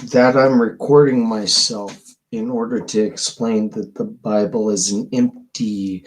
that I'm recording myself in order to explain that the Bible is an empty,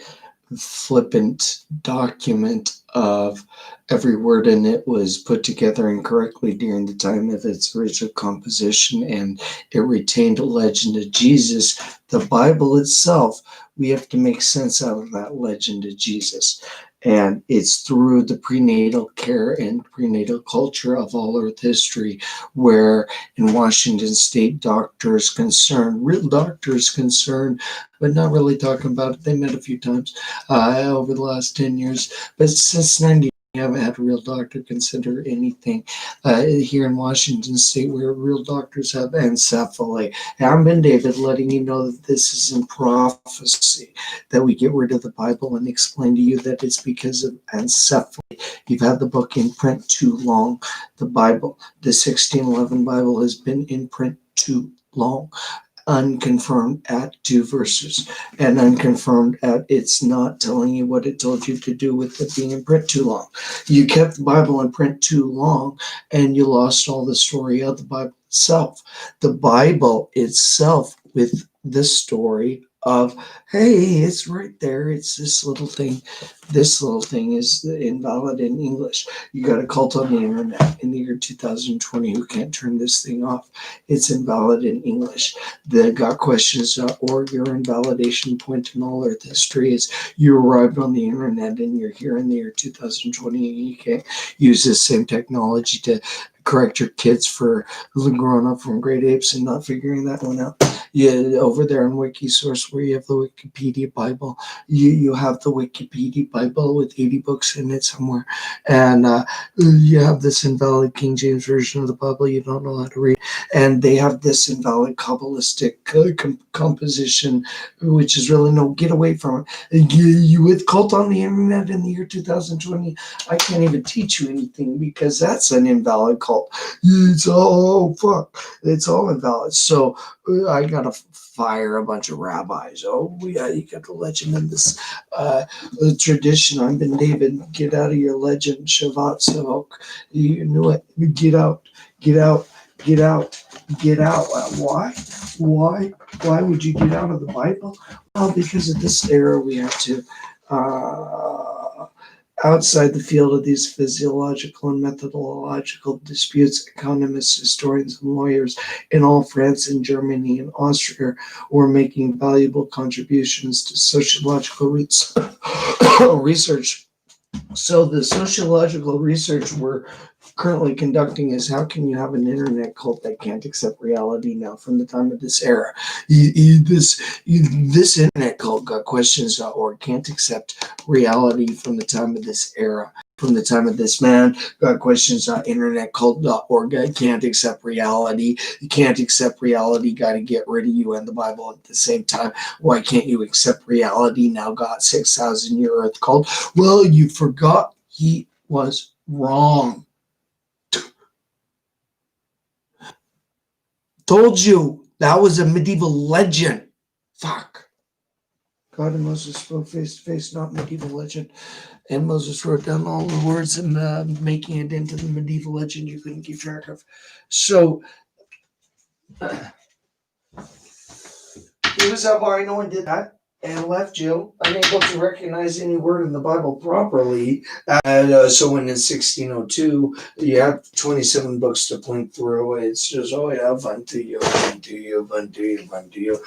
flippant document of every word in it was put together incorrectly during the time of its original composition, and it retained a legend of Jesus. The Bible itself, we have to make sense out of that legend of Jesus. And it's through the prenatal care and prenatal culture of all Earth history, where in Washington State, doctors concerned, real doctors concerned, but not really talking about it. They met a few times over the last 10 years, but since 90, we haven't had a real doctor consider anything here in Washington State where real doctors have encephaly. And I'm Ben David, letting you know that this is in prophecy, that we get rid of the Bible and explain to you that it's because of encephaly. You've had the book in print too long. The Bible, the 1611 Bible, has been in print too long, unconfirmed at 2 verses, and unconfirmed at it's not telling you what it told you to do with it being in print too long. You kept the Bible in print too long, and you lost all the story of the Bible itself. The Bible itself, with the story of, hey, it's right there, it's this little thing. This little thing is invalid in English. You got a cult on the internet in the year 2020 who can't turn this thing off. It's invalid in English. The gotquestions.org, your invalidation point in all Earth history is you arrived on the internet and you're here in the year 2020 and you can't use this same technology to correct your kids for growing up from great apes and not figuring that one out. Yeah, over there on Wikisource, where you have the Wikipedia Bible, you have the Wikipedia Bible with 80 books in it somewhere, and you have this invalid King James version of the Bible you don't know how to read, and they have this invalid Kabbalistic composition, which is really no, get away from it. You with cult on the internet in the year 2020, I can't even teach you anything because that's an invalid cult. It's all fuck. It's all invalid. So I gotta fire a bunch of rabbis. Oh yeah, you got the legend in this tradition. I've been David. Get out of your legend, Shabbat Savok. You knew it. Get out. Get out. Get out. Get out. Why? Why? Why would you get out of the Bible? Well, because of this era, we have to. Outside the field of these physiological and methodological disputes, economists, historians, and lawyers in all France and Germany and Austria were making valuable contributions to sociological research. So the sociological research we're currently conducting is how can you have an internet cult that can't accept reality now from the time of this era? This internet cult got questions.org can't accept reality from the time of this era. From the time of this man, got questions.internetcult.org can't accept reality. You can't accept reality, got to get rid of you and the Bible at the same time. Why can't you accept reality? Now got 6,000 year earth cult. Well, you forgot he was wrong. Told you that was a medieval legend. Fuck. God and Moses spoke face to face, not medieval legend. And Moses wrote down all the words and making it into the medieval legend you couldn't keep track of. So, he was albino and did that and left jail, unable to recognize any word in the Bible properly. So when in 1602, you have 27 books to blink through. It's just, oh yeah, unto you, unto you, unto you, unto you.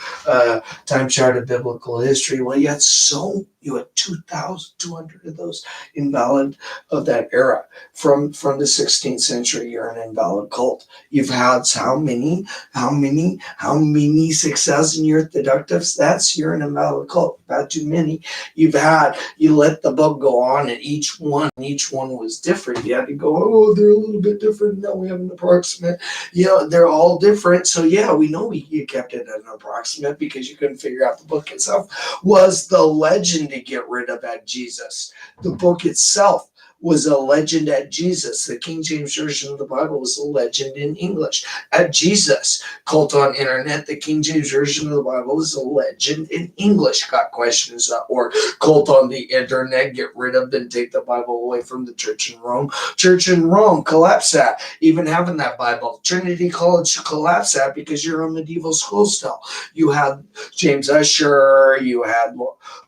Time chart of biblical history. Well, you had 2,200 of those invalid of that era. From the 16th century, you're an invalid cult. You've had how many 6,000 year deductives? That's you're an invalid cult. You've had too many. You let the book go on, and each one was different. You had to go, oh, they're a little bit different. Now we have an approximate. They're all different. So yeah, we know you kept it at an approximate because you couldn't figure out the book itself was the legend to get rid of at Jesus. The book itself was a legend at Jesus. The King James Version of the Bible was a legend in English at Jesus. Cult on Internet, the King James Version of the Bible is a legend in English. Got questions? Or Cult on the Internet, get rid of and take the Bible away from the church in Rome. Church in Rome, collapse that. Even having that Bible. Trinity College collapse that because you're a medieval school still. You had James Ussher, you had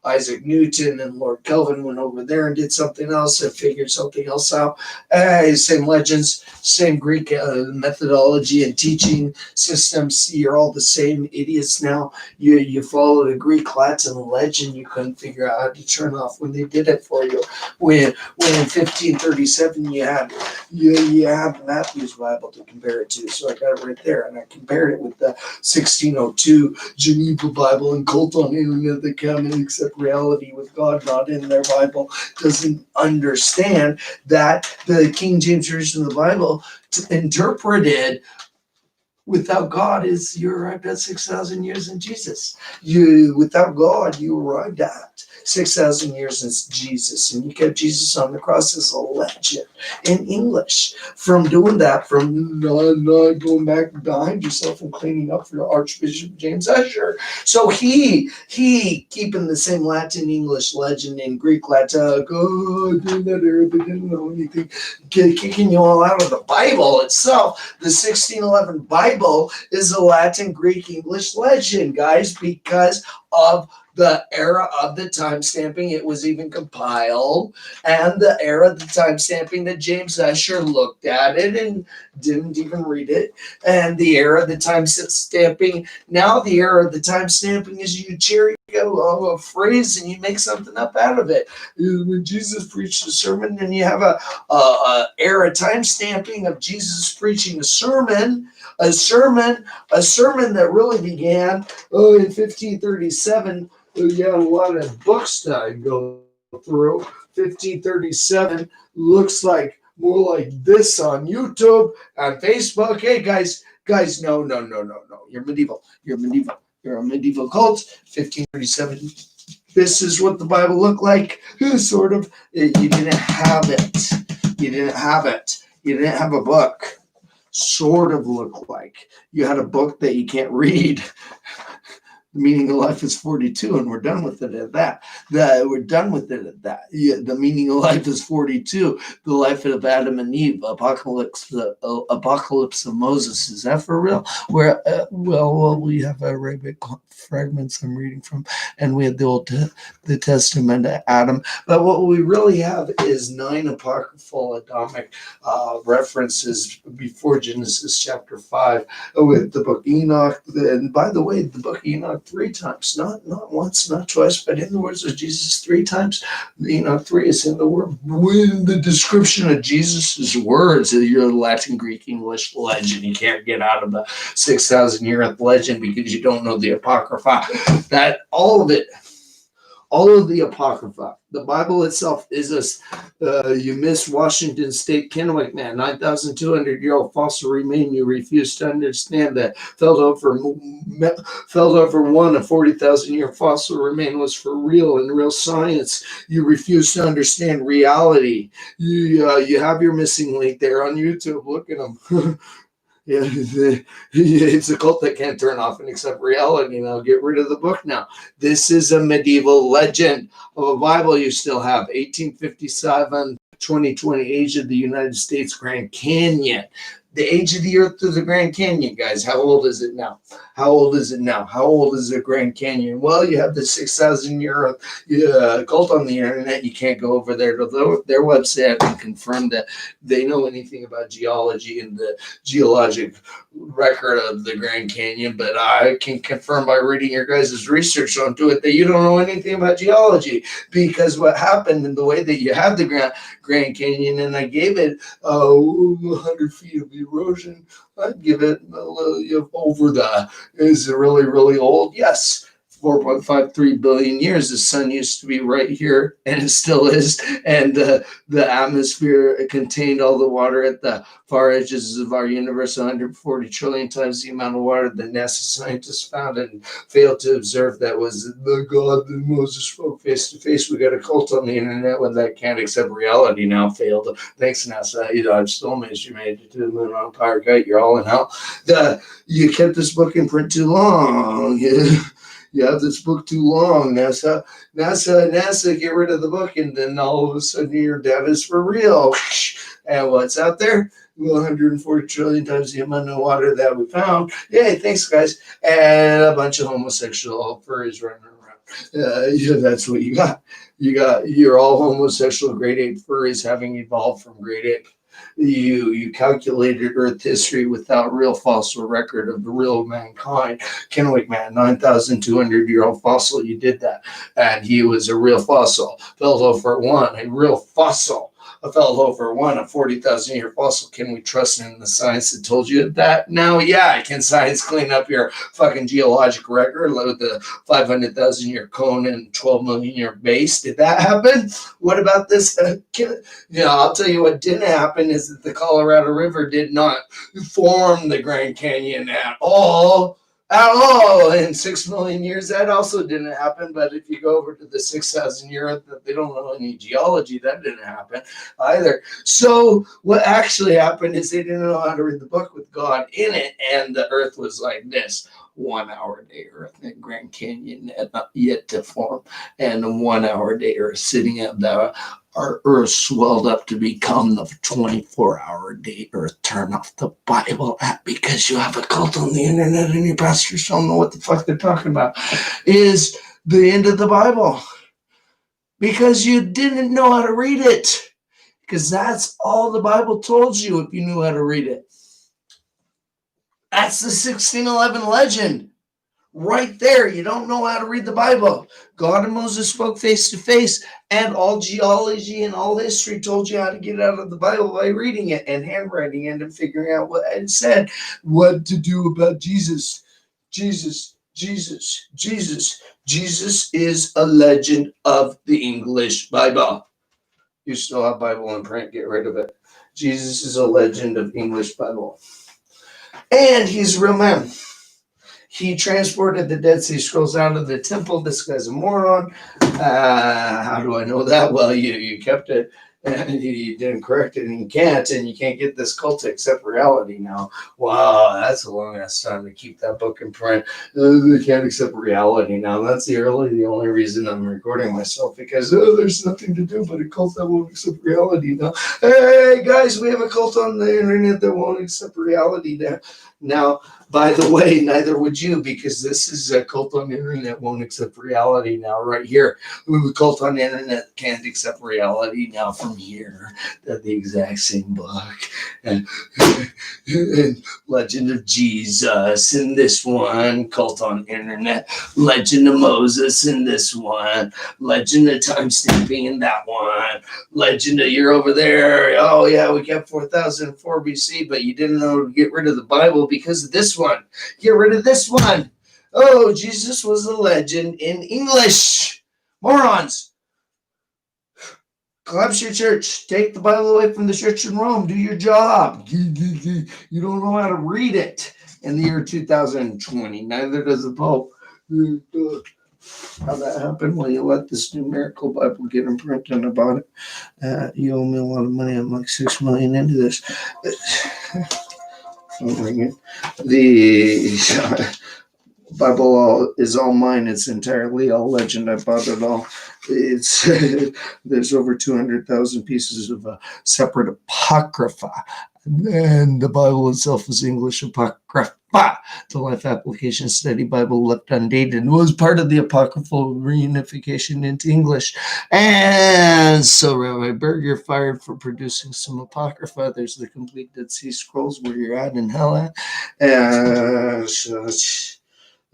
Isaac Newton, and Lord Kelvin went over there and did something else and figured something else out. Same legends, same Greek methodology and teaching systems. You're all the same idiots now. You followed a Greek Latin legend you couldn't figure out how to turn off when they did it for you. When in 1537 you had Matthew's Bible to compare it to, so I got it right there, and I compared it with the 1602 Geneva Bible and Cult on Internet that can't accept reality with God not in their Bible doesn't understand that the King James Version of the Bible interpreted without God is you arrived at 6,000 years in Jesus. Without God, you arrived at 6,000 years in Jesus, and you kept Jesus on the cross as a legend in English. From doing that, from not going back behind yourself and cleaning up for Archbishop James Ussher. So he keeping the same Latin English legend in Greek Latin. God, in that era they didn't know anything, kicking you all out of the Bible itself. The 1611 Bible is a Latin, Greek, English legend, guys, because of the era of the time stamping it was even compiled, and the era of the time stamping that James Ussher looked at it and didn't even read it, and the era of the time stamping. Now the era of the time stamping is you cherry a phrase and you make something up out of it. When Jesus preached a sermon, and you have a era time stamping of Jesus preaching a sermon that really began in 1537. You had a lot of books to go through. 1537 looks like more like this on YouTube and Facebook. Hey guys, no. You're medieval. You're a medieval cult. 1537. This is what the Bible looked like. Sort of. You didn't have it. You didn't have a book. Sort of looked like. You had a book that you can't read. The meaning of life is 42, and we're done with it at that. We're done with it at that. Yeah, the meaning of life is 42. The life of Adam and Eve, apocalypse of Moses. Is that for real? Where well, we have Arabic fragments I'm reading from, and we have the Testament of Adam. But what we really have is 9 apocryphal Adamic references before Genesis chapter 5 with the book Enoch. And by the way, the book Enoch 3 times, not once, not twice, but in the words of Jesus 3 times. Enoch 3 is in the word with the description of Jesus's words. Your Latin, Greek, English legend. You can't get out of the 6,000 year legend because you don't know the Apocrypha. That all of it. All of the Apocrypha. The Bible itself is you miss Washington State Kennewick man, 9,200-year-old fossil remain you refuse to understand that. Felt over 1, a 40,000-year fossil remain was for real and real science. You refuse to understand reality. You have your missing link there on YouTube. Look at them. Yeah, it's a cult that can't turn off and accept reality now. Get rid of the book now. This is a medieval legend of a Bible you still have. 1857, 2020, age of the United States Grand Canyon. The age of the earth to the Grand Canyon, guys. How old is it now? How old is the Grand Canyon? Well, you have the 6,000-year cult on the internet. You can't go over there to their website and confirm that they know anything about geology and the geologic record of the Grand Canyon. But I can confirm by reading your guys' research onto it that you don't know anything about geology, because what happened in the way that you have the Grand Canyon, and I gave it 100 feet of erosion. I'd give it over is it really, really old? Yes. 4.53 billion years, the sun used to be right here, and it still is. And the atmosphere contained all the water at the far edges of our universe, 140 trillion times the amount of water that NASA scientists found and failed to observe. That was the God that Moses spoke face to face. We got a cult on the internet when that can't accept reality now failed. Thanks, NASA. I'm still amazed you made it to the moon on a power kite. You're all in hell. You kept this book in print too long. You have this book too long, NASA, get rid of the book, and then all of a sudden your data is for real. And what's out there? 140 trillion times the amount of water that we found. Yay, thanks, guys. And a bunch of homosexual furries running around. That's what you got. You're all homosexual grade 8 furries having evolved from grade 8. You calculated Earth history without real fossil record of the real mankind. Kennewick man, 9,200-year-old fossil. You did that, and he was a real fossil. Feldhofer 1, a real fossil. A Feldhofer 1, a 40,000-year fossil. Can we trust in the science that told you that? Now, yeah, can science clean up your fucking geologic record with the 500,000-year cone and 12 million-year base? Did that happen? What about this? I'll tell you what didn't happen is that the Colorado River did not form the Grand Canyon at all. In 6 million years. That also didn't happen. But if you go over to the 6,000 year, they don't know any geology. That didn't happen either. So what actually happened is they didn't know how to read the book with God in it, and the Earth was like this. 1 hour day Earth and Grand Canyon had not yet to form, and a 1 hour day Earth sitting at our Earth swelled up to become the 24-hour day Earth. Turn off the Bible app because you have a cult on the internet and your pastors don't know what the fuck they're talking about. Is the end of the Bible because you didn't know how to read it. Because that's all the Bible told you if you knew how to read it. That's the 1611 legend. Right there, you don't know how to read the Bible. God and Moses spoke face to face, and all geology and all history told you how to get out of the Bible by reading it and handwriting it and figuring out what it said, what to do about Jesus. Jesus is a legend of the English Bible. You still have Bible in print, get rid of it. Jesus is a legend of English Bible. And he's a real man. He transported the Dead Sea Scrolls out of the temple. This guy's a moron. How do I know that? Well, you kept it, and you didn't correct it, and you can't get this cult to accept reality now. Wow, that's a long ass time to keep that book in print. They can't accept reality now. That's the only reason I'm recording myself, because there's nothing to do but a cult that won't accept reality now. Hey guys, we have a cult on the internet that won't accept reality now. By the way, neither would you, because this is a cult on the internet won't accept reality now, right here. The cult on the internet can't accept reality now from here. They're the exact same book. And Legend of Jesus in this one, cult on internet. Legend of Moses in this one. Legend of time stamping in that one. Legend of you're over there. Oh yeah, we kept 4004 BC, but you didn't know to get rid of the Bible because of this one. Get rid of this one. Oh, Jesus was a legend in English. Morons. Collapse your church. Take the Bible away from the church in Rome. Do your job. You don't know how to read it in the year 2020. Neither does the Pope. How that happened? Well, you let this numerical Bible get in print and about it. You owe me a lot of money. I'm like $6 million into this. Don't ring it. The Bible is all mine. It's entirely all legend. I bought it all. It's there's over 200,000 pieces of separate apocrypha, and the Bible itself is English apocrypha. The Life Application Study Bible left undated was part of the apocryphal reunification into English. And so Rabbi Berg, you're fired for producing some apocrypha. There's the complete Dead Sea Scrolls where you're at in hell at.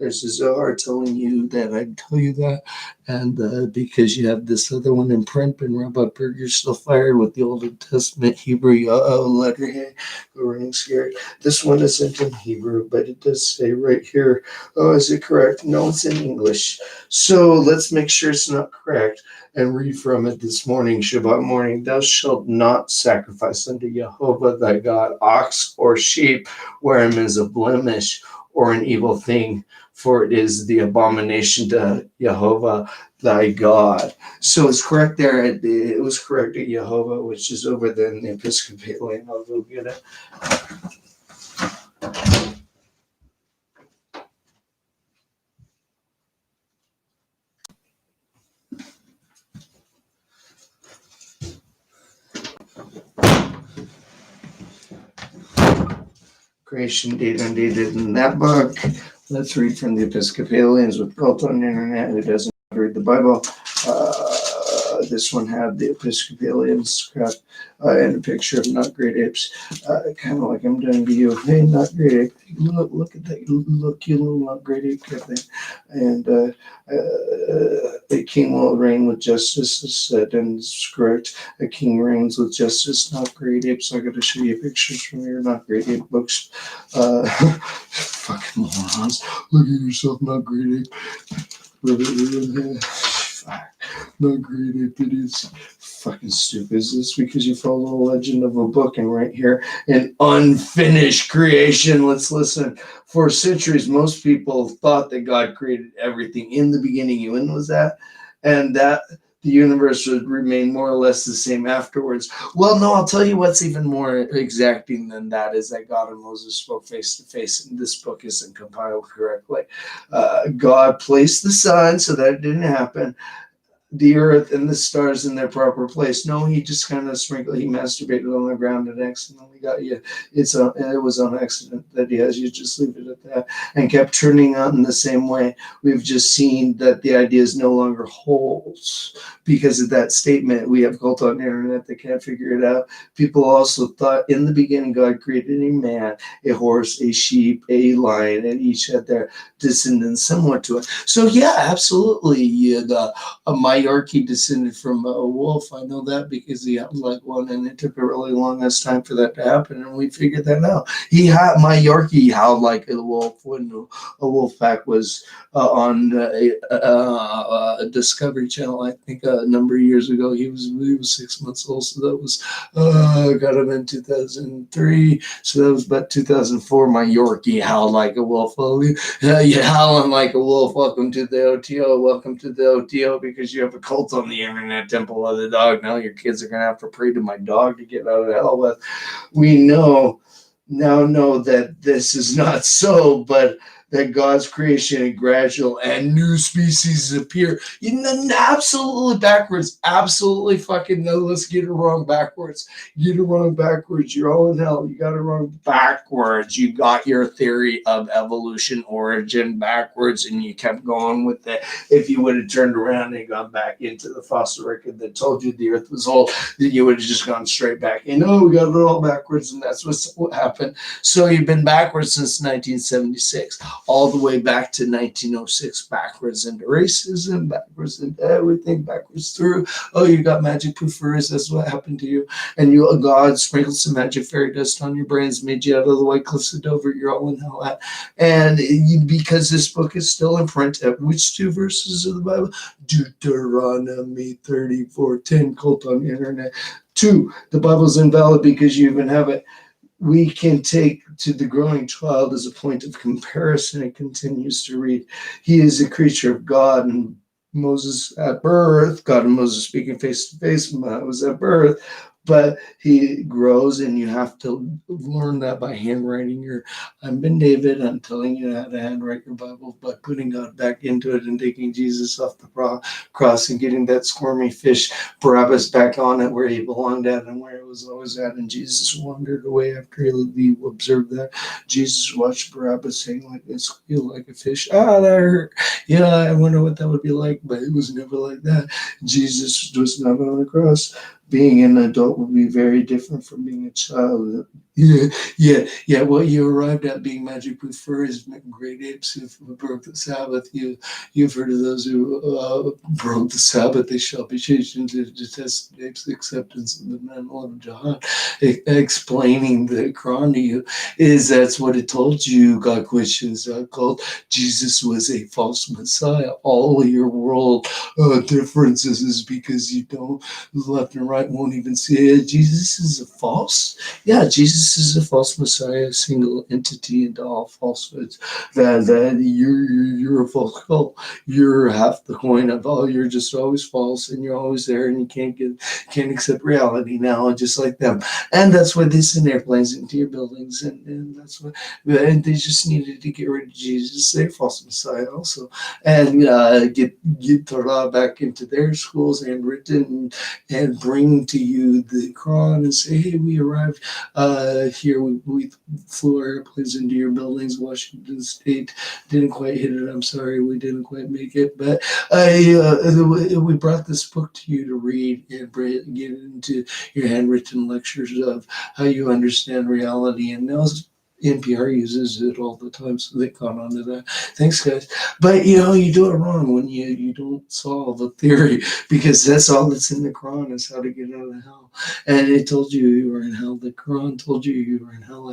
There's a Zohar telling you that I tell you that, and because you have this other one in print, and Rabbi Berger's still fired with the Old Testament Hebrew letter. Hey, ring scared. This one isn't in Hebrew, but it does say right here. Oh, is it correct? No, it's in English. So let's make sure it's not correct and read from it this morning, Shabbat morning. Thou shalt not sacrifice unto Jehovah thy God ox or sheep, wherein is a blemish or an evil thing, for it is the abomination to Jehovah thy God. So it's correct there. It was correct at Jehovah, which is over there in the Episcopalian. I'll go get it. Creation date undated in that book. Let's read from the Episcopalians with cult on the internet who doesn't read the Bible. This one had the Episcopalians crap and a picture of not great apes, kind of like I'm doing to you. Hey, not great ape, look at that, look, you little not great ape kind of thing. And the king will reign with justice, is said, and it's correct. A king reigns with justice, not great apes. So I got to show you pictures from your not great ape books. Fucking morons. Look at yourself, not great ape. Not great ape idiots. Fucking stupid. Is this because you follow the legend of a book and right here an unfinished creation? Let's listen. For centuries, most people thought that God created everything in the beginning. When was that? And that the universe would remain more or less the same afterwards. Well, no, I'll tell you what's even more exacting than that is that God and Moses spoke face to face, and this book isn't compiled correctly. God placed the sun so that it didn't happen, the earth and the stars in their proper place. No, he just kind of sprinkled. He masturbated on the ground and accidentally got you. It was on accident that he has you. Just leave it at that. And kept turning out in the same way. We've just seen that the ideas no longer holds because of that statement. We have cult on the internet that can't figure it out. People also thought in the beginning God created a man, a horse, a sheep, a lion, and each had their descendants similar to it. So yeah, absolutely. A Mallorquin descended from a wolf. I know that because he had like one, and it took a really long ass time for that to happen, and we figured that out. He had Mallorquin howled like a wolf when a wolf pack was on Discovery Channel. I think a number of years ago. He was 6 months old, so that was got him in 2003. So that was about 2004. Mallorquin howled like a wolf. You're howling like a wolf. Welcome to the OTO. Welcome to the OTO because you have a cult on the internet, Temple of the Dog. Now your kids are going to have to pray to my dog to get out of hell with. We know that this is not so, but that God's creation and gradual and new species appear. Absolutely backwards. Absolutely fucking no. Let's get it wrong backwards. Get it wrong backwards. You're all in hell. You got it wrong backwards. You got your theory of evolution origin backwards, and you kept going with it. If you would have turned around and gone back into the fossil record that told you the earth was old, then you would have just gone straight back. We got it all backwards, and that's what happened. So you've been backwards since 1976. All the way back to 1906, backwards into racism, backwards into everything, backwards through. Oh, you got magic proof fairies. That's what happened to you. And God sprinkled some magic fairy dust on your brains, made you out of the White Cliffs of Dover. You're all in hell at. And because this book is still in print, which 2 verses of the Bible? Deuteronomy 34:10, cult on the internet. 2, the Bible's invalid because you even have it. We can take to the growing child as a point of comparison. It continues to read, he is a creature of God, and Moses at birth, God and Moses speaking face to face, was at birth, but he grows, and you have to learn that by handwriting I'm Ben David. I'm telling you how to handwrite your Bible by putting God back into it and taking Jesus off the cross and getting that squirmy fish Barabbas back on it where he belonged at and where it was always at. And Jesus wandered away after he observed that. Jesus watched Barabbas hang like this, squeal like a fish. That hurt. Yeah, I wonder what that would be like, but it was never like that. Jesus was not on the cross. Being an adult would be very different from being a child. Yeah. What you arrived at being magic proof fur is great apes who broke the Sabbath. You've heard of those who broke the Sabbath. They shall be changed into detested apes. Acceptance of the manual of John, explaining the Quran to you is that's what it told you. Got questions called Jesus was a false Messiah. All your world differences is because you don't left and right won't even see it. Jesus is a false. Yeah, Jesus is a false Messiah, a single entity into all falsehoods. That you're a false cult. You're half the coin of all. You're just always false, and you're always there, and you can't accept reality now, just like them. And that's why they send airplanes into your buildings, and that's what. And they just needed to get rid of Jesus, their false Messiah, also, and get Torah back into their schools and written and bring to you the Quran and say, hey, we arrived here. We flew our airplanes into your buildings. Washington State didn't quite hit it. I'm sorry, we didn't quite make it, but we brought this book to you to read and get into your handwritten lectures of how you understand reality. And now NPR uses it all the time, so they caught on to that. Thanks, guys. But you do it wrong when you don't solve a theory, because that's all that's in the Quran is how to get out of hell. And it told you were in hell. The Quran told you were in hell.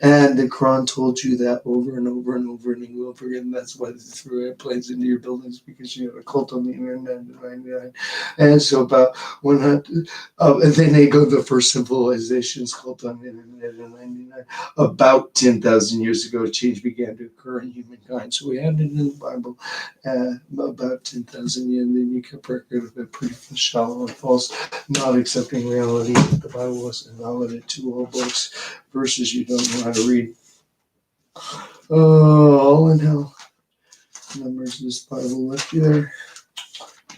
And the Quran told you that over and over and over and over again. That's why they threw airplanes into your buildings, because you had a cult on the internet in 99. And so about 100, and then they go the first civilizations cult on the internet in 99. About 10,000 years ago, change began to occur in humankind. So we had it in the Bible about 10,000 years, and then you kept record of it pretty shallow and false, not accepting reality that the Bible was invalid, two old books, verses you don't know how to read. Oh, all in hell. Numbers, this Bible left you there.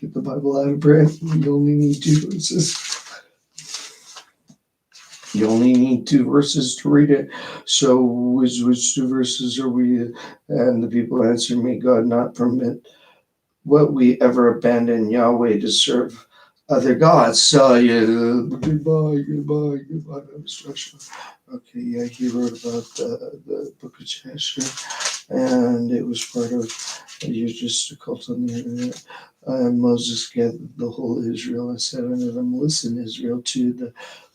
Get the Bible out of print. You only need two verses. You only need two verses to read it. So which two verses are we? And the people answered, may God not permit what we ever abandon Yahweh to serve other gods. So yeah, goodbye, destruction. Okay, yeah, he wrote about the book of Jasher, and it was part of just a cult on the internet. Moses gathered the whole Israel and said unto them, listen, Israel, to the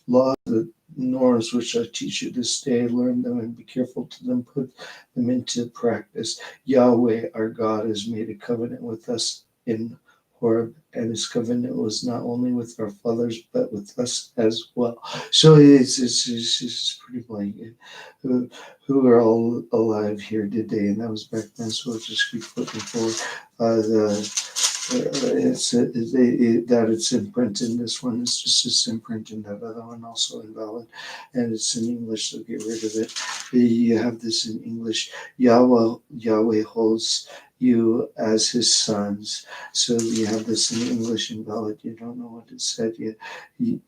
law, the norms which I teach you this day, learn them and be careful to them, put them into practice. Yahweh, our God, has made a covenant with us in Horeb, and his covenant was not only with our fathers, but with us as well. So it's pretty blanket. Who are all alive here today? And that was back then, so we'll just keep flipping forward. That it's imprinted. This one is just imprinted. That other one also invalid, and it's in English, so get rid of it. You have this in English. Yahweh holds you as his sons. So you have this in English invalid. You don't know what it said yet. You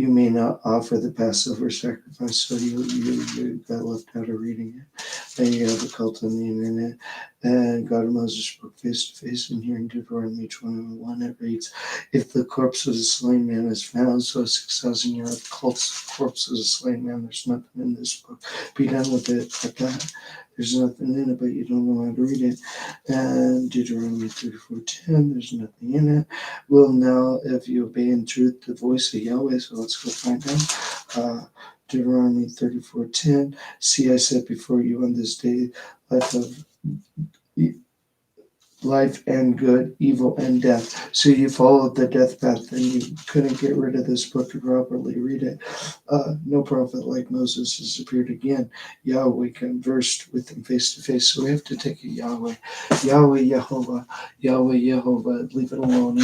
may not offer the Passover sacrifice, so you got left out of reading it. Then you have a cult on the internet, and God and Moses spoke face to face. And here in Deuteronomy 21, it reads, if the corpse of a slain man is found, so 6,000-year-old corpse of a slain man, there's nothing in this book. Be done with it like that. There's nothing in it, but you don't know how to read it. And Deuteronomy 34:10, there's nothing in it. Well, now, if you obey in truth the voice of Yahweh, so let's go find out. Deuteronomy 34:10, see, I set before you on this day life and good, evil and death. So you followed the death path, and you couldn't get rid of this book to properly read it. No prophet like Moses has appeared again. Yahweh conversed with him face to face. So we have to take a Yahweh. Yahweh Yehovah. Yahweh Yehovah. Leave it alone.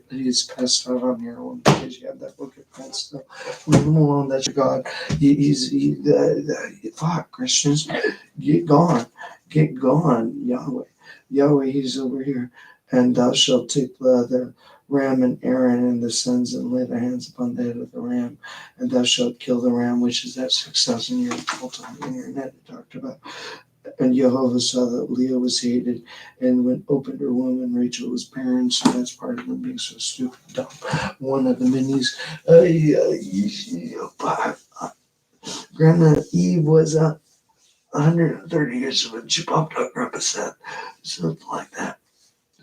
He's passed out on heroin because you have that book of God stuff. Leave him alone. That's your God. Fuck, Christians. Get gone. Get gone, Yahweh. Yahweh, he's over here. And thou shalt take the ram and Aaron and the sons and lay their hands upon the head of the ram. And thou shalt kill the ram, which is that 6,000-year cult on the internet it talked about. And Jehovah saw that Leah was hated and went opened her womb, and Rachel was barren. So that's part of them being so stupid, dumb. One of the minis. Grandma Eve was 130 years old when she popped out Grandpa's head. Something like that.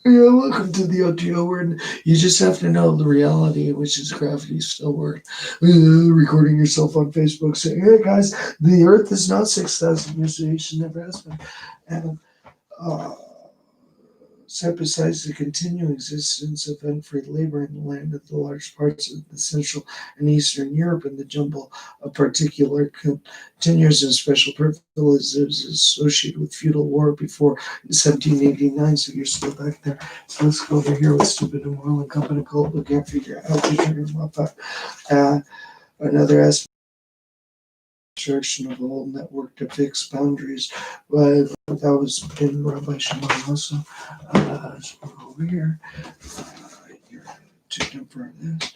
Yeah, welcome to the OTO word. You just have to know the reality, which is crafty still word. Recording yourself on Facebook saying, hey guys, the earth is not 6,000 years old. She never has been. And uh, set besides the continuing existence of unfree labor in the land of the large parts of the Central and Eastern Europe and the jumble of particular tenures and special privileges associated with feudal war before 1789. So you're still back there. So let's go over here with stupid immoral and company cult. We can't figure out how to turn them up. Another aspect construction of the whole network to fix boundaries. But that was in Rabbi Shimon also. So over here, you're to confirm this.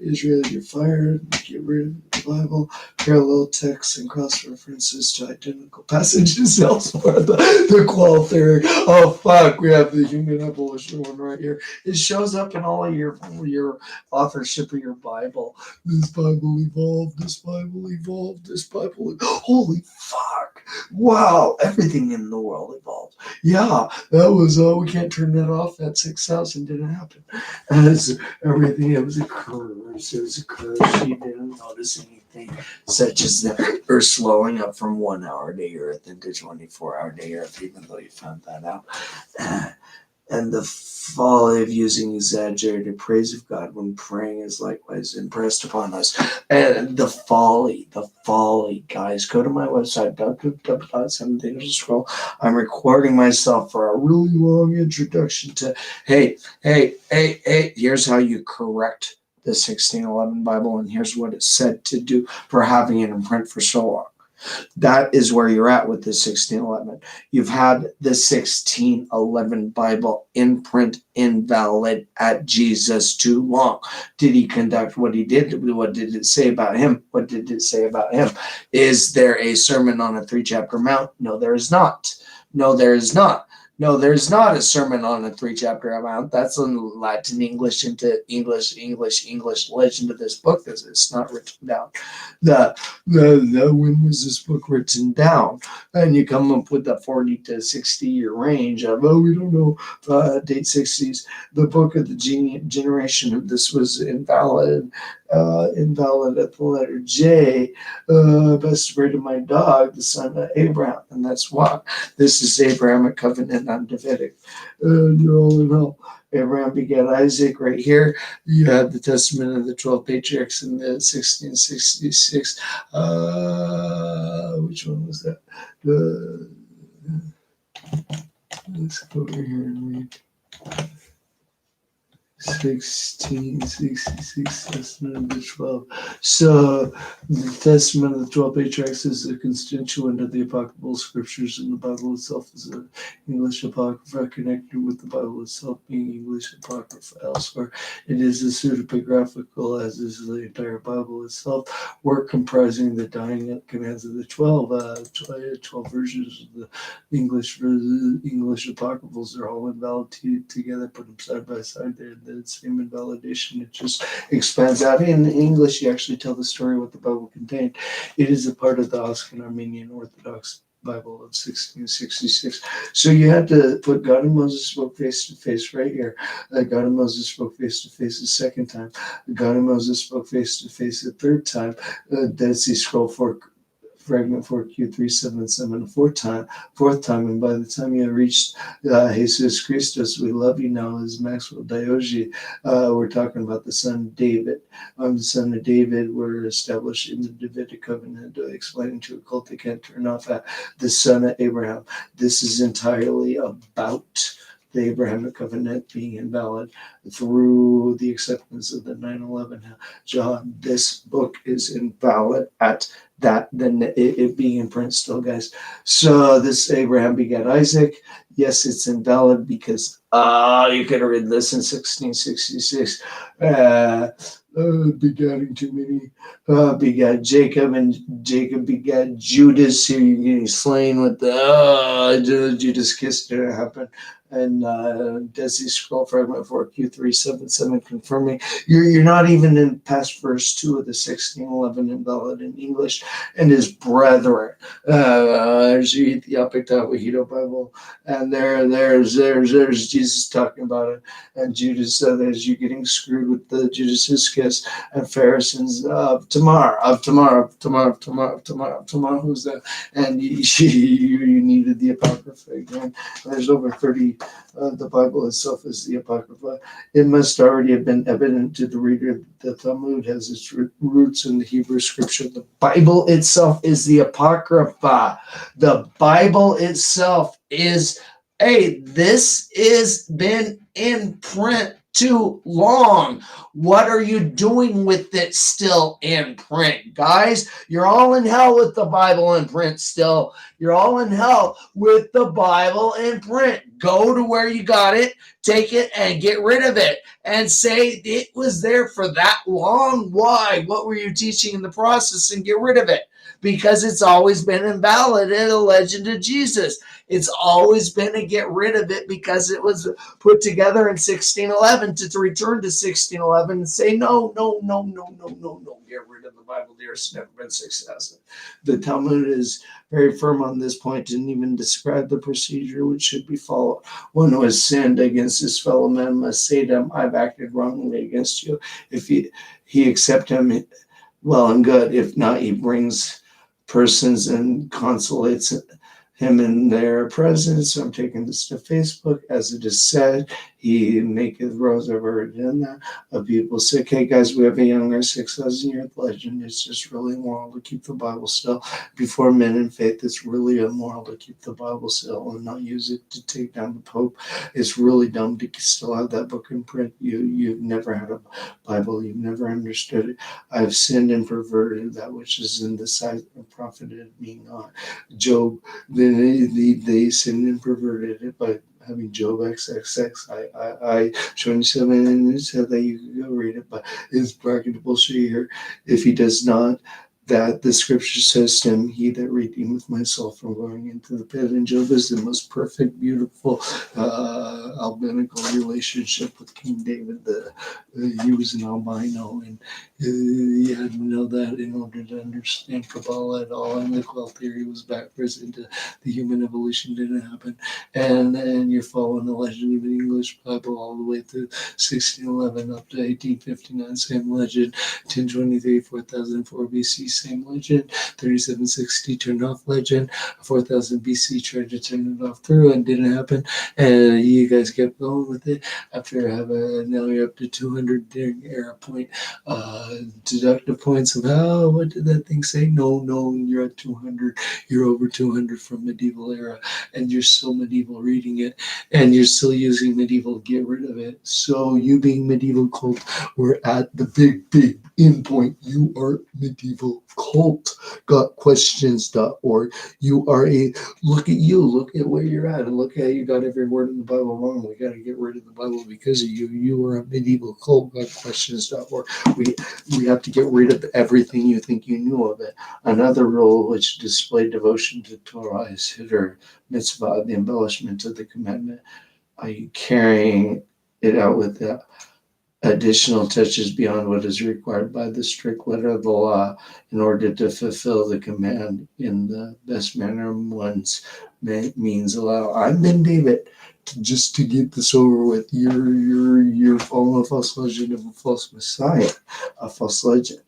Israel, you're fired. Get rid of the Bible. Parallel texts and cross references to identical passages elsewhere. The qual theory. Oh fuck, we have the human evolution one right here. It shows up in all of your authorship of your Bible. This Bible evolved. This Bible evolved. This Bible. Holy fuck! Wow, everything in the world evolved. Yeah, that was. We can't turn that off. That 6,000 didn't happen. As everything, it was a curse. It was a curse. She didn't notice anything, such as the Earth slowing up from 1 hour day Earth into 24-hour day Earth, even though you found that out. And the folly of using exaggerated praise of God when praying is likewise impressed upon us. And the folly, guys. Go to my website, www.7things.scroll. I'm recording myself for a really long introduction to, hey, here's how you correct the 1611 Bible, and here's what it said to do for having it in print for so long. That is where you're at with the 1611. You've had the 1611 Bible in print, invalid at Jesus too long. Did he conduct what he did? What did it say about him? What did it say about him? Is there a sermon on a 3-chapter mount? No, there is not. No, there is not. No, there's not a sermon on a 3-chapter amount. That's in Latin, English into English, legend of this book. It's not written down. When was this book written down? And you come up with a 40 to 60 year range of, we don't know, date 60s. The book of the generation of this was invalid at the letter J. Best afraid of my dog, the son of Abraham. And that's why this is Abrahamic covenant on Davidic. You're all in hell. Abraham begat Isaac right here. You have the testament of the 12 patriarchs in the 1666. Which one was that? Let's go over here and read. 1666, Testament of the 12. So, the Testament of the 12 Patriarchs is a constituent of the Apocryphal Scriptures, and the Bible itself is an English Apocrypha connected with the Bible itself being English Apocrypha elsewhere. It is a pseudepigraphical, as is the entire Bible itself, work comprising the dying commands of the 12 versions of the English Apocryphals. Are all invalid together, put them side by side there. The same invalidation, it just expands out. In English, you actually tell the story what the Bible contained. It is a part of the Oscan Armenian Orthodox Bible of 1666. So you had to put God and Moses spoke face to face right here. God and Moses spoke face to face the second time. God and Moses spoke face to face the third time. Dead Sea Scroll fragment 4Q377 fourth time, and by the time you reached Jesus Christus, we love you now, as Maxwell Diogi, we're talking about the son of David. The son of David, we're establishing the Davidic covenant, explaining to a cult they can't turn off at the son of Abraham. This is entirely about the Abrahamic covenant being invalid through the acceptance of the 9/11 John. This book is invalid at that, then it being in print still, guys. So this Abraham begat Isaac. Yes, it's invalid because you could have read this in 1666. Begatting too many. Begat Jacob, and Jacob begat Judas. Here you're getting slain with the Judas kiss didn't happen. And Desi scroll fragment 4Q377 confirming you're not even in past verse 2 of the 1611 invalid in English. And his brethren. There's the Ethiopic Tawahedo Bible, and there's Jesus talking about it. And Judas said, "As you getting screwed with the Judas Iscariot and Pharisees of tomorrow, of tomorrow, of tomorrow, of tomorrow, of tomorrow, of tomorrow." Who's that? And you needed the Apocrypha again. There's over 30. The Bible itself is the Apocrypha. It must already have been evident to the reader that the Talmud has its roots in the Hebrew scripture. The Bible itself is the Apocrypha. The Bible itself is, hey, this has been in print too long. What are you doing with it still in print? Guys, you're all in hell with the Bible in print still. You're all in hell with the Bible in print. Go to where you got it, take it, and get rid of it. And say it was there for that long. Why? What were you teaching in the process? And get rid of it. Because it's always been invalid in the legend of Jesus. It's always been to get rid of it because it was put together in 1611 to return to 1611 and say, no, get rid of the Bible. There's never been success. The Talmud is very firm on this point, didn't even describe the procedure which should be followed. One who has sinned against his fellow man must say to him, I've acted wrongly against you. If he accept him, well and good. If not, he brings persons and consolates him in their presence. I'm taking this to Facebook. As it is said, he maketh rose. I've already done that. People say, okay, guys, we have a younger 6,000-year legend. It's just really immoral to keep the Bible still. Before men in faith, it's really immoral to keep the Bible still and not use it to take down the Pope. It's really dumb to still have that book in print. You've never had a Bible. You've never understood it. I've sinned and perverted that which is in the sight and profited me not. Job, they sinned and perverted it by having Job XXX. I 27 and said that you can go read it, but it's bragging bullshit here. If he does not, that the scripture says to him, he that redeemeth my soul from going into the pit. And Job is the most perfect, beautiful, albinical relationship with King David. He was an albino, and you had to know that in order to understand Kabbalah at all. And the Quell theory was backwards into the human evolution didn't happen. And then you're following the legend of the English Bible all the way through 1611 up to 1859, same legend. 1023, 4004 BC, same legend. 3760, turned off legend. 4000 BC, tried to turn it off through and didn't happen. And you guys kept going with it. After now you're up to 200 during era point. Deductive points of what did that thing say? No, you're at 200. You're over 200 from medieval era. And you're still medieval reading it. And you're still using medieval to get rid of it. So you being medieval cult, we're at the big end point. You are medieval cult. Gotquestions.org. You are look at you. Look at where you're at. And look how you got every word in the Bible wrong. We got to get rid of the Bible because of you. You are a medieval cult. Gotquestions.org. We have to get rid of everything you think you knew of it. Another rule which displayed devotion to Torah is hitter mitzvah, the embellishment of the commandment. Are you carrying it out with that? Additional touches beyond what is required by the strict letter of the law in order to fulfill the command in the best manner one's means allow. I've been David. Just to get this over with, you're following a false legend of a false Messiah, a false legend.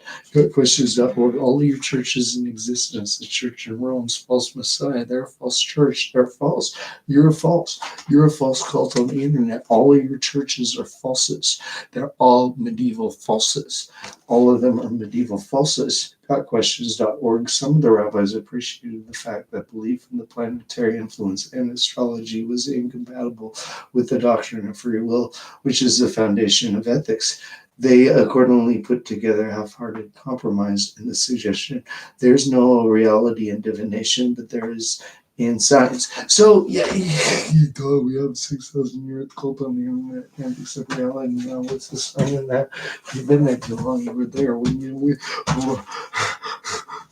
Questions.org. All of your churches in existence, the church in Rome's false Messiah, they're a false church, they're false. You're false. You're a false cult on the internet. All of your churches are falses. They're all medieval falses. All of them are medieval falses. Questions.org. Some of the rabbis appreciated the fact that belief in the planetary influence and astrology was incompatible with the doctrine of free will, which is the foundation of ethics. They accordingly put together half-hearted compromise in the suggestion there's no reality in divination, but there is in science. So, yeah, you thought we have 6,000 years cult on the internet, can't accept reality. Now, what's the sign of that? You've been there too long. You were there when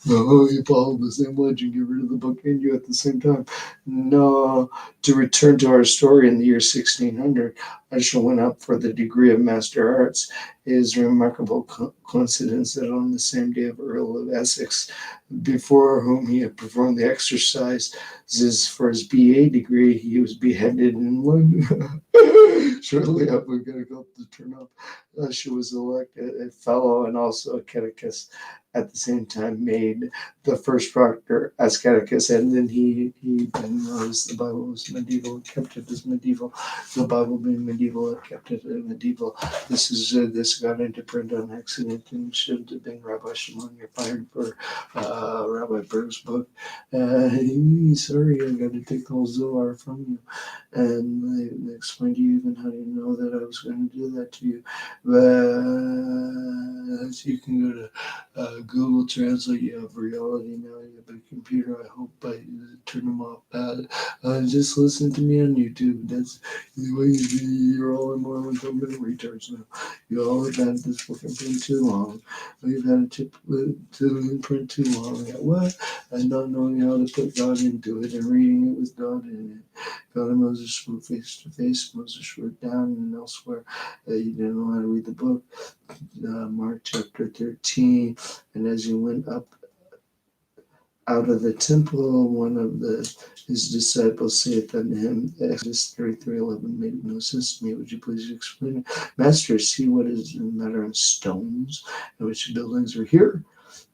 No, you follow the same legend, get rid of the book and you at the same time. No, to return to our story in the year 1600, Usher went up for the degree of Master Arts. It is a remarkable coincidence that on the same day of Earl of Essex, before whom he had performed the exercises for his BA degree, he was beheaded in London. Shortly after we got to go to turn up, Usher was elected a fellow and also a catechist at the same time, made the first proctor as catechist, and then he then realized the Bible was medieval and kept it as medieval. The Bible being medieval and kept it as medieval. This got into print on accident and should have been Rabbi Shimon. You're fired for Rabbi Berg's book. Sorry, I got to take the whole Zohar from you. And they explained to you even how you know that I was going to do that to you. But you can go to Google Translate. You have reality now. You have a computer. I hope I turn them off. Just listen to me on YouTube. That's the way you're all in more with them retards now. You all have had this book in print too long. You've had it in print too long. What? And not knowing how to put God into it and reading it with God in it. God and Moses spoke face to face. Moses wrote down and elsewhere. You didn't know how to read the book. Mark chapter 13. And as he went up out of the temple, one of his disciples saith unto him, Exodus 33:11 made no sense to me. Would you please explain it? Master, see what is the matter on stones and which buildings are here?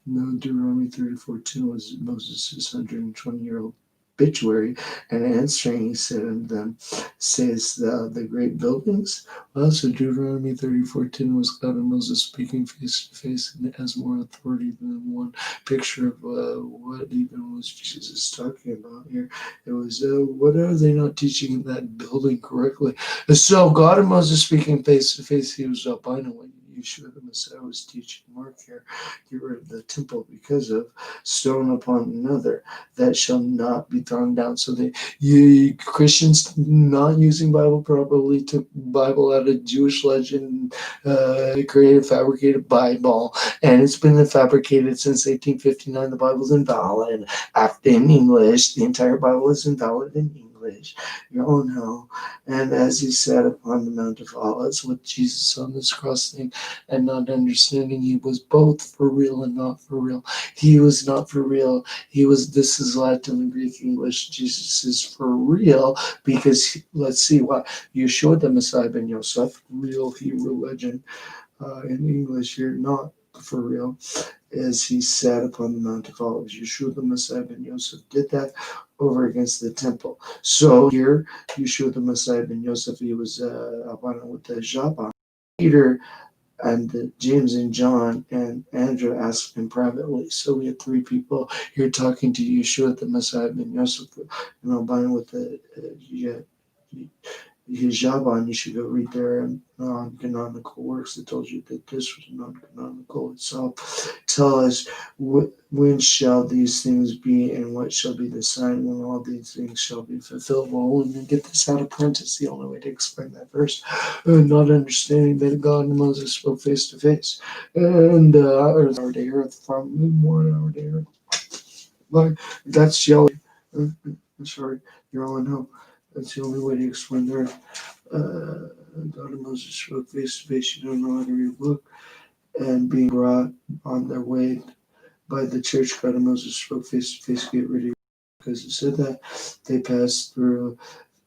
No, Deuteronomy 34:2 was Moses' 120-year-old obituary, and answering he said unto them, Sayest thou the great buildings? Well, so Deuteronomy 34:10 was God and Moses speaking face to face, and it has more authority than one picture of what even was Jesus talking about here. It was, what are they not teaching in that building correctly? So God and Moses speaking face to face, he was albino when Yeshua the Messiah was teaching Mark here. Get rid of the temple because of stone upon another that shall not be thrown down. So Christians not using Bible properly took Bible out of Jewish legend, created fabricated Bible, and it's been fabricated since 1859. The Bible's invalid. After in English, the entire Bible is invalid in English. You all know. And as he sat upon the Mount of Olives with Jesus on this cross thing, and not understanding he was both for real and not for real. He was not for real. This is Latin and Greek English. Jesus is for real because, let's see what, Yeshua the Messiah ben Yosef, real Hebrew legend in English here, not for real, as he sat upon the Mount of Olives. Yeshua the Messiah ben Yosef did that over against the temple. So here, Yeshua the Messiah ben Yosef, he was with the Jabba. Peter and James and John and Andrew asked him privately. So we had three people here talking to Yeshua the Messiah ben Yosef, and albino with the his Javan. You should go read their non-canonical works that told you that this was non-canonical itself. Tell us when shall these things be, and what shall be the sign when all these things shall be fulfilled. Well, when you get this out of print, it's the only way to explain that verse. Not understanding that God and Moses spoke face to face, and earth our day earth from more our day earth. But that's yellow. Sorry, you're all in home. That's the only way to explain the earth. God and Moses spoke face to face. You don't know how to read a book, and being brought on their way by the church. God and Moses spoke face to face. Get rid of because it said that they passed through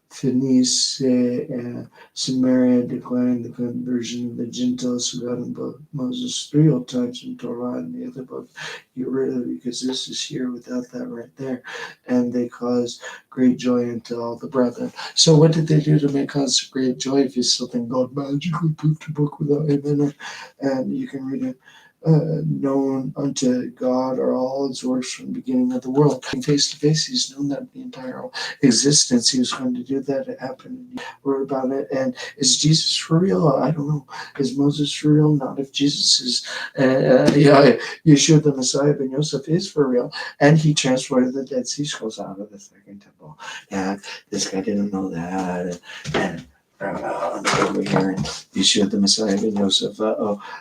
Phoenicia and Samaria, declaring the conversion of the Gentiles. So God and Moses 3 old times in Torah and the other book. Get rid of it because this is here without that right there. And they caused great joy unto all the brethren. So what did they do to make cause great joy? If you still think God magically pooped a book without him in it, and you can read it. Known unto God are all his works from the beginning of the world. Face to face, he's known that the entire existence. He was going to do that. It happened. He wrote about it. And is Jesus for real? I don't know. Is Moses for real? Not if Jesus is. Yeshua the Messiah ben Yosef is for real. And he transported the Dead Sea Scrolls out of the second temple. Yeah, this guy didn't know that. And over here, and Yeshua the Messiah ben Yosef,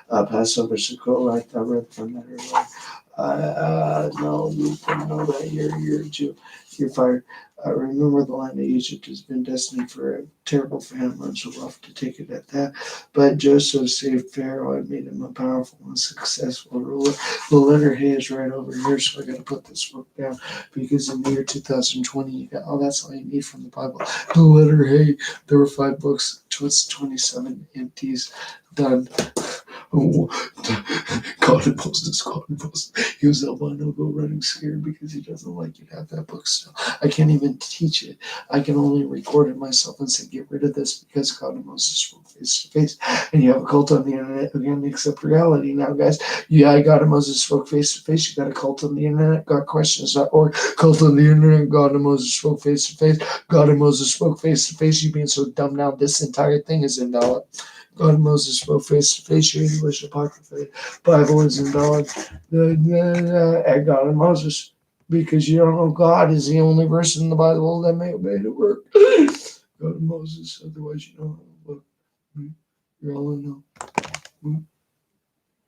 Passover scroll, I read from that earlier. No, you don't know that. You're a Jew. You're fired. Remember, the land of Egypt has been destined for a terrible famine, so we'll have to take it at that. But Joseph saved Pharaoh and made him a powerful and successful ruler. The letter Hay is right over here, so I got to put this book down because in the year 2020, you got, oh, that's all you need from the Bible. The letter Hay. There were 5 books, 27 empties done. Oh, God and Moses, God and Moses. He was albino, go running scared because he doesn't like you to have that book still. I can't even teach it. I can only record it myself and say, get rid of this because God and Moses spoke face to face. And you have a cult on the internet again, accept reality now, guys. Yeah, God and Moses spoke face to face. You got a cult on the internet, gotquestions.org. Cult on the internet, God and Moses spoke face to face. God and Moses spoke face to face. You being so dumb now, this entire thing is invalid. God and Moses spoke face to face. Your English Apocrypha Bible is invalid. And God and Moses, because you don't know God is the only verse in the Bible that made it work. God and Moses, otherwise you don't know. You're all in know.